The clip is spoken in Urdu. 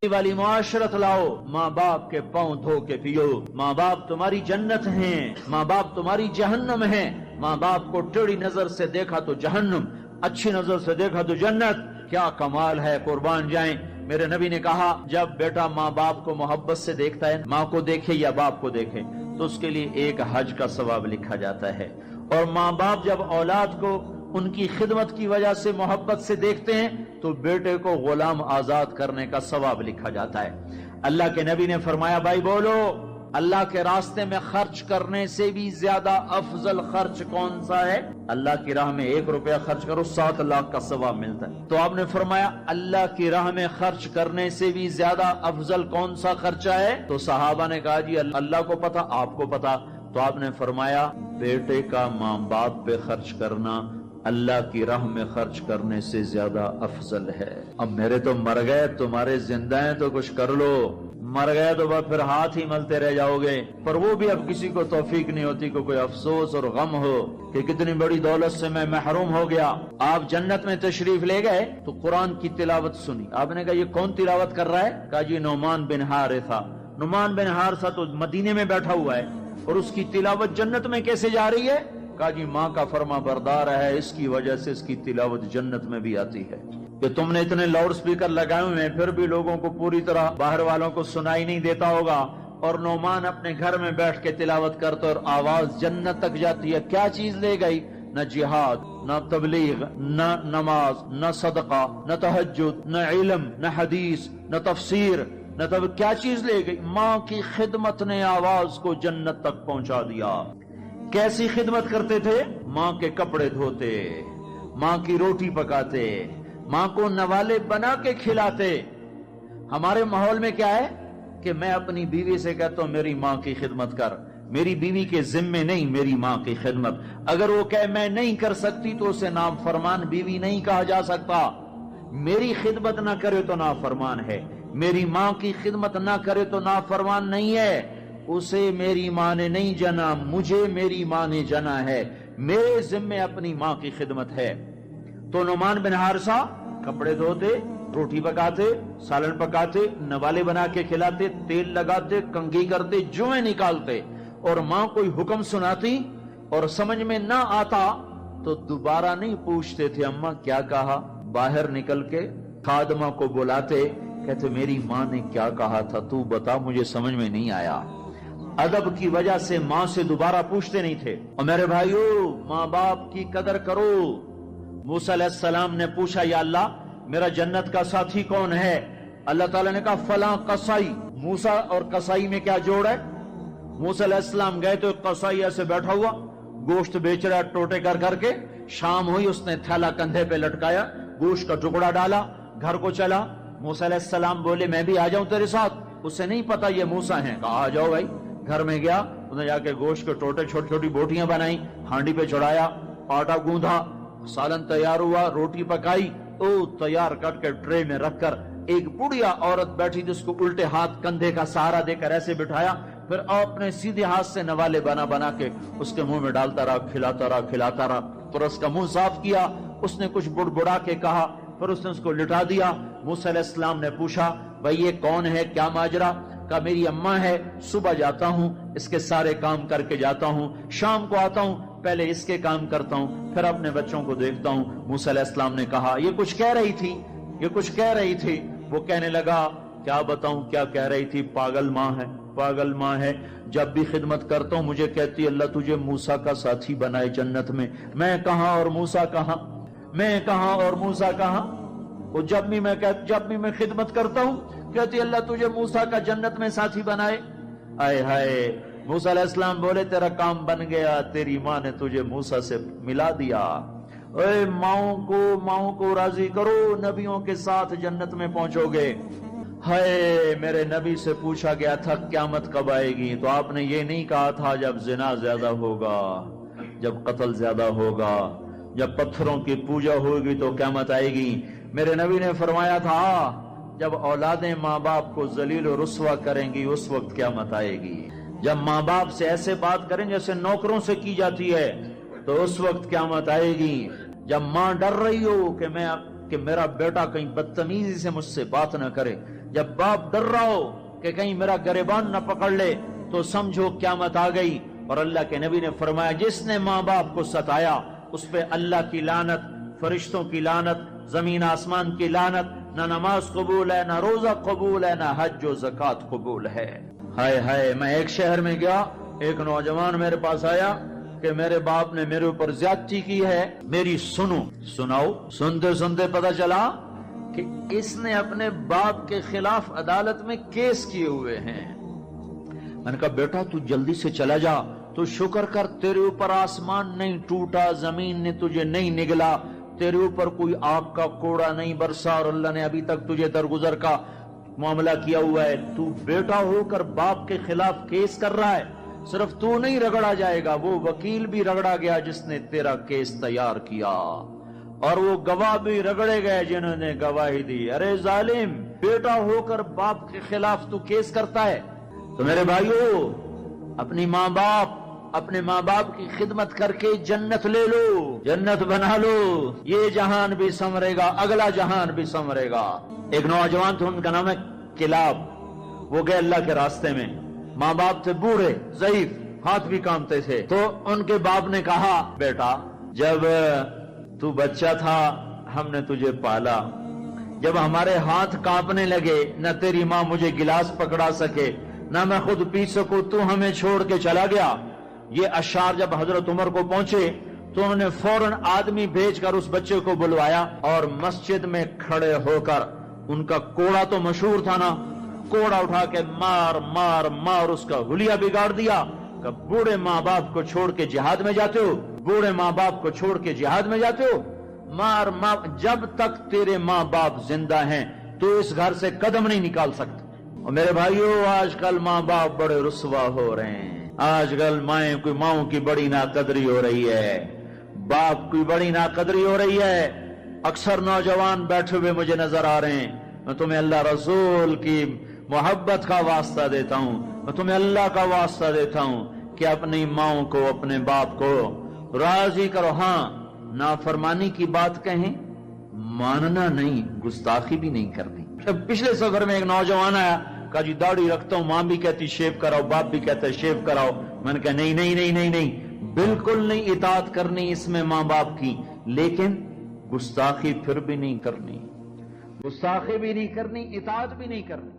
والی معاشرت لاؤ، ماں باپ کے پاؤں دھو کے پیو۔ ماں باپ تمہاری جنت ہیں، ماں باپ تمہاری جہنم ہیں۔ ماں باپ کو ٹیڑھی نظر سے دیکھا تو جہنم، اچھی نظر سے دیکھا تو جنت۔ کیا کمال ہے، قربان جائیں۔ میرے نبی نے کہا جب بیٹا ماں باپ کو محبت سے دیکھتا ہے، ماں کو دیکھے یا باپ کو دیکھے، تو اس کے لیے ایک حج کا ثواب لکھا جاتا ہے۔ اور ماں باپ جب اولاد کو ان کی خدمت کی وجہ سے محبت سے دیکھتے ہیں تو بیٹے کو غلام آزاد کرنے کا ثواب لکھا جاتا ہے۔ اللہ کے نبی نے فرمایا، بھائی بولو، اللہ کے راستے میں خرچ کرنے سے بھی زیادہ افضل خرچ کون سا ہے؟ اللہ کی راہ میں 1 روپیہ خرچ کرو 7 لاکھ کا ثواب ملتا ہے۔ تو آپ نے فرمایا اللہ کی راہ میں خرچ کرنے سے بھی زیادہ افضل کون سا خرچہ ہے؟ تو صحابہ نے کہا جی اللہ کو پتا، آپ کو پتا۔ تو آپ نے فرمایا بیٹے کا ماں باپ پہ خرچ کرنا اللہ کی راہ میں خرچ کرنے سے زیادہ افضل ہے۔ اب میرے تو مر گئے، تمہارے زندہ ہیں تو کچھ کر لو، مر گئے تو بس پھر ہاتھ ہی ملتے رہ جاؤ گے۔ پر وہ بھی اب کسی کو توفیق نہیں ہوتی کہ کوئی افسوس اور غم ہو کہ کتنی بڑی دولت سے میں محروم ہو گیا۔ آپ جنت میں تشریف لے گئے تو قرآن کی تلاوت سنی۔ آپ نے کہا یہ کون تلاوت کر رہا ہے؟ کہا جی نعمان بن حارثہ۔ نعمان بن حارثہ تو مدینے میں بیٹھا ہوا ہے اور اس کی تلاوت جنت میں کیسے جا رہی ہے؟ کہا جی ماں کا فرما بردار ہے، اس کی وجہ سے اس کی تلاوت جنت میں بھی آتی ہے۔ کہ تم نے اتنے لاؤڈ سپیکر لگائے ہوئے ہیں پھر بھی لوگوں کو پوری طرح باہر والوں کو سنائی نہیں دیتا ہوگا، اور نعمان اپنے گھر میں بیٹھ کے تلاوت کرتا اور آواز جنت تک جاتی ہے۔ کیا چیز لے گئی؟ نہ جہاد، نہ تبلیغ، نہ نماز، نہ صدقہ، نہ تہجد، نہ علم، نہ حدیث، نہ تفسیر، نہ کیا چیز لے گئی؟ ماں کی خدمت نے آواز کو جنت تک پہنچا دیا۔ کیسی خدمت کرتے تھے؟ ماں کے کپڑے دھوتے، ماں کی روٹی پکاتے، ماں کو نوالے بنا کے کھلاتے۔ ہمارے ماحول میں کیا ہے کہ میں اپنی بیوی سے کہتا ہوں میری ماں کی خدمت کر، میری بیوی کے ذمے نہیں، میری ماں کی خدمت۔ اگر وہ کہے میں نہیں کر سکتی تو اسے نافرمان بیوی نہیں کہا جا سکتا۔ میری خدمت نہ کرے تو نافرمان ہے، میری ماں کی خدمت نہ کرے تو نافرمان نہیں ہے۔ اسے میری ماں نے نہیں جنا، مجھے میری ماں نے جنا ہے، میرے ذمے اپنی ماں کی خدمت ہے۔ تو نعمان بن حارثہ کپڑے دھوتے، روٹی پکاتے، سالن پکاتے، نوالے بنا کے کھلاتے، تیل لگاتے، کنگھی کرتے، جوئیں نکالتے، اور ماں کوئی حکم سناتی اور سمجھ میں نہ آتا تو دوبارہ نہیں پوچھتے تھے اماں کیا کہا، باہر نکل کے خادمہ کو بلاتے، کہتے میری ماں نے کیا کہا تھا تو بتا، مجھے سمجھ میں نہیں آیا۔ ادب کی وجہ سے ماں سے دوبارہ پوچھتے نہیں تھے۔ اور میرے بھائیو، ماں باپ کی قدر کرو۔ موسیٰ علیہ السلام نے پوچھا یا اللہ میرا جنت کا ساتھی کون ہے؟ اللہ تعالیٰ نے کہا فلاں قصائی۔ موسیٰ اور قصائی میں کیا جوڑ ہے؟ موسیٰ علیہ السلام گئے تو ایک قصائی ایسے بیٹھا ہوا گوشت بیچ رہا ٹوٹے کر کر کے۔ شام ہوئی، اس نے تھیلا کندھے پہ لٹکایا، گوشت کا ٹکڑا ڈالا، گھر کو چلا۔ موسیٰ علیہ السلام بولے میں بھی آ جاؤں تیرے ساتھ؟ اسے نہیں پتا یہ موسیٰ ہیں۔ کہا آ جاؤ بھائی۔ گھر میں گیا، انہوں نے جا کے گوشت کے ٹوٹے چھوٹی چھوٹی بوٹیاں بنائی، ہانڈی پہ چڑھایا، آٹا گوندھا، سالن تیار ہوا، روٹی پکائی، تیار کر کے ٹرے میں رکھ کر ایک بڑھیا عورت بیٹھی جس کو الٹے ہاتھ کندھے کا سہارا دے کر ایسے بٹھایا، پھر اپنے سیدھے ہاتھ سے نوالے بنا بنا کے اس کے منہ میں ڈالتا رہا، کھلاتا رہا، پھر اس کا منہ صاف کیا، اس نے کچھ بڑبڑا کے کہا، پھر اس نے اس کو لٹا دیا۔ موسیٰ علیہ السلام نے پوچھا بھائی یہ کون ہے، کیا ماجرا؟ کہا میری اماں ہے، صبح جاتا ہوں اس کے سارے کام کر کے جاتا ہوں، شام کو آتا ہوں پہلے اس کے کام کرتا ہوں، پھر اپنے بچوں کو دیکھتا ہوں۔ موسیٰ علیہ السلام نے کہا یہ کچھ کہہ رہی تھی۔ وہ کہنے لگا کیا بتاؤں کیا کہہ رہی تھی؟ پاگل ماں ہے، جب بھی خدمت کرتا ہوں مجھے کہتی اللہ تجھے موسیٰ کا ساتھی بنائے جنت میں۔ میں کہاں اور موسیٰ کہاں؟ وہ جب بھی میں خدمت کرتا ہوں کہتی اللہ تجھے موسیٰ کا جنت میں ساتھی بنائے۔ آئے ہائے، موسیٰ علیہ السلام بولے تیرا کام بن گیا، تیری ماں نے تجھے موسیٰ سے ملا دیا۔ اے ماؤں کو راضی کرو، نبیوں کے ساتھ جنت میں پہنچو گے۔ ہائے، میرے نبی سے پوچھا گیا تھا قیامت کب آئے گی، تو آپ نے یہ نہیں کہا تھا جب زنا زیادہ ہوگا، جب قتل زیادہ ہوگا، جب پتھروں کی پوجا ہوگی تو قیامت آئے گی۔ میرے نبی نے فرمایا تھا جب اولادیں ماں باپ کو ذلیل و رسوا کریں گی اس وقت قیامت آئے گی۔ جب ماں باپ سے ایسے بات کریں جیسے نوکروں سے کی جاتی ہے تو اس وقت قیامت آئے گی. جب ماں ڈر رہی ہو کہ میرا بیٹا کہیں بدتمیزی سے مجھ سے بات نہ کرے، جب باپ ڈر رہا ہو کہ کہیں میرا گریبان نہ پکڑ لے، تو سمجھو قیامت آ گئی. اور اللہ کے نبی نے فرمایا جس نے ماں باپ کو ستایا اس پہ اللہ کی لعنت، فرشتوں کی لعنت، زمین آسمان کی لعنت. نہ نماز قبول ہے، نہ روزہ قبول ہے، نہ حج و زکوٰۃ قبول ہے. ہائے ہائے، میں ایک شہر میں گیا، ایک نوجوان میرے پاس آیا کہ میرے باپ نے میرے اوپر زیادتی کی ہے، میری سناؤ. سنتے سنتے پتہ چلا کہ اس نے اپنے باپ کے خلاف عدالت میں کیس کیے ہوئے ہیں. میں نے کہا بیٹا تو جلدی سے چلا جا، تو شکر کر تیرے اوپر آسمان نہیں ٹوٹا، زمین نے تجھے نہیں نگلا، تیرے اوپر کوئی آگ کا کوڑا نہیں برسا، اور اللہ نے ابھی تک تجھے درگزر کا معاملہ کیا ہوا ہے. تو بیٹا ہو کر باپ کے خلاف کیس کر رہا ہے. صرف تو نہیں رگڑا جائے گا، وہ وکیل بھی رگڑا گیا جس نے تیرا کیس تیار کیا، اور وہ گواہ بھی رگڑے گئے جنہوں نے گواہی دی. ارے ظالم، بیٹا ہو کر باپ کے خلاف تو کیس کرتا ہے. تو میرے بھائیو، اپنے ماں باپ کی خدمت کر کے جنت لے لو، جنت بنا لو. یہ جہان بھی سنورے گا، اگلا جہان بھی سنورے گا. ایک نوجوان تھے، ان کا نام ہے کلاب. وہ گئے اللہ کے راستے میں. ماں باپ تھے بوڑھے، ضعیف، ہاتھ بھی کامتے تھے. تو ان کے باپ نے کہا بیٹا جب تو بچہ تھا ہم نے تجھے پالا، جب ہمارے ہاتھ کانپنے لگے نہ تیری ماں مجھے گلاس پکڑا سکے نہ میں خود پی سکوں، تو ہمیں چھوڑ کے چلا گیا. یہ اشعار جب حضرت عمر کو پہنچے تو انہوں نے فوراً آدمی بھیج کر اس بچے کو بلوایا اور مسجد میں کھڑے ہو کر ان کا کوڑا تو مشہور تھا نا، کوڑا اٹھا کے مار مار مار اس کا حلیہ بگاڑ دیا. کہ بوڑھے ماں باپ کو چھوڑ کے جہاد میں جاتے ہو، بوڑھے ماں باپ کو چھوڑ کے جہاد میں جاتے ہو. مار جب تک تیرے ماں باپ زندہ ہیں تو اس گھر سے قدم نہیں نکال سکتے. اور میرے بھائیو، آج کل ماں باپ بڑے رسوا ہو رہے ہیں. آج کل ماؤں کی بڑی ناقدری ہو رہی ہے، باپ کی بڑی ناقدری ہو رہی ہے. اکثر نوجوان بیٹھے ہوئے مجھے نظر آ رہے ہیں. میں تمہیں اللہ رسول کی محبت کا واسطہ دیتا ہوں، میں تمہیں اللہ کا واسطہ دیتا ہوں کہ اپنی ماؤں کو، اپنے باپ کو راضی کرو. ہاں، نافرمانی کی بات کہیں، ماننا نہیں، گستاخی بھی نہیں کرنی. پچھلے سفر میں ایک نوجوان آیا، کہا جی داڑھی رکھتا ہوں، ماں بھی کہتی شیو کراؤ، باپ بھی کہتا ہے شیو کراؤ. میں نے کہا نہیں نہیں نہیں نہیں نہیں، بالکل نہیں اطاعت کرنی اس میں ماں باپ کی، لیکن گستاخی پھر بھی نہیں کرنی، گستاخی بھی نہیں کرنی، اطاعت بھی نہیں کرنی.